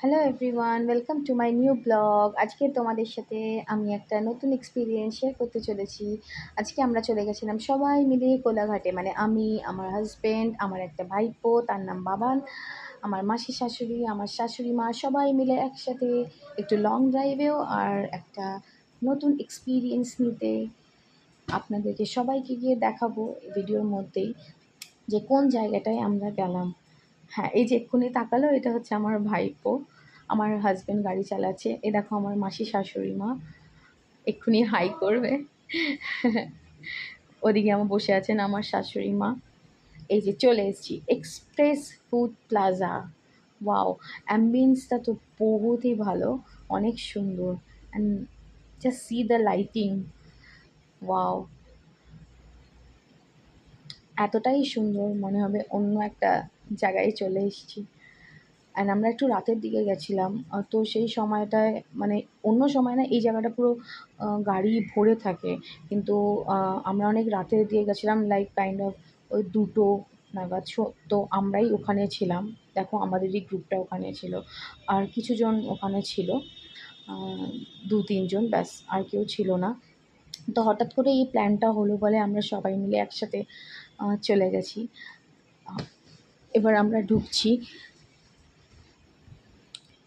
Hello everyone, welcome to my new blog. আজকে তোমাদের সাথে আমি একটা নতুন এক্সপিরিয়েন্স শেয়ার করতে চলেছি। আজকে আমরা চলে গেছিলাম সবাই মিলে কোলাঘাটে, মানে আমি, আমার হাজব্যান্ড, আমার একটা ভাইপো, তার নাম বাবান, আমার মাসি শাশুড়ি, আমার শাশুড়ি মা, সবাই মিলে একসাথে একটু লং ড্রাইভেও আর একটা নতুন এক্সপিরিয়েন্স নিতে আপনাদেরকে সবাইকে গিয়ে দেখাবো ভিডিওর মধ্যেই যে কোন জায়গাটায় আমরা গেলাম। হ্যাঁ, এই যে এক্ষুনি তাকালো, এটা হচ্ছে আমার ভাইপো। আমার হাজব্যান্ড গাড়ি চালাচ্ছে। এ দেখো আমার মাসি শাশুড়ি মা এক্ষুনি হাই করবে। ওদিকে আমার বসে আছেন আমার শাশুড়ি মা। এই যে চলে এসেছি এক্সপ্রেস ফুড প্লাজা। ওয়াও, অ্যাম্বিয়েন্সটা তো বহুতই ভালো, অনেক সুন্দর। And just see the lighting, wow, এতটাই সুন্দর মনে হবে অন্য একটা জায়গায় চলে এসেছি। অ্যান্ড আমরা একটু রাতের দিকে গেছিলাম, তো সেই সময়টায় মানে অন্য সময় না এই জায়গাটা পুরো গাড়ি ভরে থাকে, কিন্তু আমরা অনেক রাতের দিকে গেছিলাম, লাইক কাইন্ড অফ ওই 2টো নাগাদ। তো আমরাই ওখানে ছিলাম। দেখো আমাদেরই গ্রুপটা ওখানে ছিল, আর কিছুজন ওখানে ছিল, 2-3 জন, ব্যাস, আর কেউ ছিল না। তো হঠাৎ করে এই প্ল্যানটা হলো বলে আমরা সবাই মিলে একসাথে চলে গেছি। এবার আমরা ঢুকছি।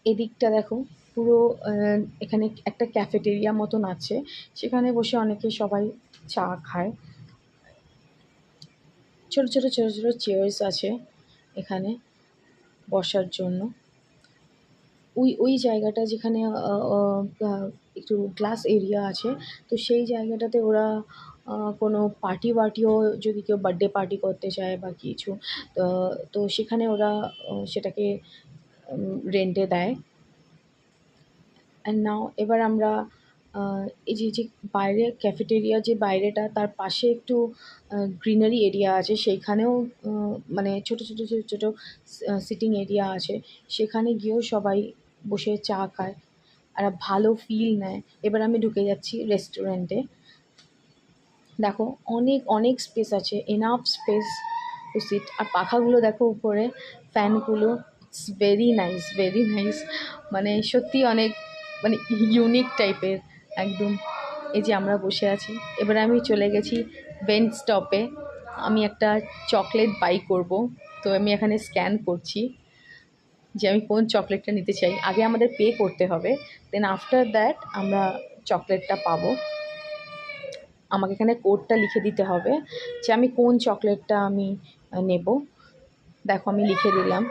এদিকটা দেখো, পুরো এখানে একটা ক্যাফেটেরিয়া মতন আছে, সেখানে বসে অনেকে সবাই চা খায়। ছোট ছোট ছোট ছোট চেয়ার্স আছে এখানে বসার জন্য। ওই জায়গাটা যেখানে একটু গ্লাস এরিয়া আছে, তো সেই জায়গাটাতে ওরা কোনো পার্টিও, যদি কেউ বার্থডে পার্টি করতে চায় বা কিছু, তো তো সেখানে ওরা সেটাকে রেন্টে দেয়। অ্যান্ড নাও এবার আমরা এই যে বাইরে ক্যাফেটেরিয়া, যে বাইরেটা, তার পাশে একটু গ্রিনারি এরিয়া আছে, সেইখানেও মানে ছোটো ছোটো ছোটো ছোটো সিটিং এরিয়া আছে, সেখানে গিয়েও সবাই বসে চা খায় আর ভালো ফিল নেয়। এবার আমি ঢুকে যাচ্ছি রেস্টুরেন্টে। দেখো অনেক অনেক স্পেস আছে, এনাফ স্পেস টু সিট। আর পাখাগুলো দেখো উপরে, ফ্যানগুলো, it's very nice, very nice. মানে সত্যি অনেক, মানে ইউনিক টাইপের একদম। এই যে আমরা বসে আছি, এবারে আমি চলে গেছি বেঞ্চ স্টপে। আমি একটা চকলেট বাই করব, তো আমি এখানে স্ক্যান করছি যে আমি কোন চকলেটটা নিতে চাই। আগে আমাদের পে করতে হবে, দেন আফটার দ্যাট আমরা চকলেটটা পাবো। আমাকে এখানে কোডটা লিখে দিতে হবে যে আমি কোন চকলেটটা আমি নেব। দেখো আমি লিখে দিলাম।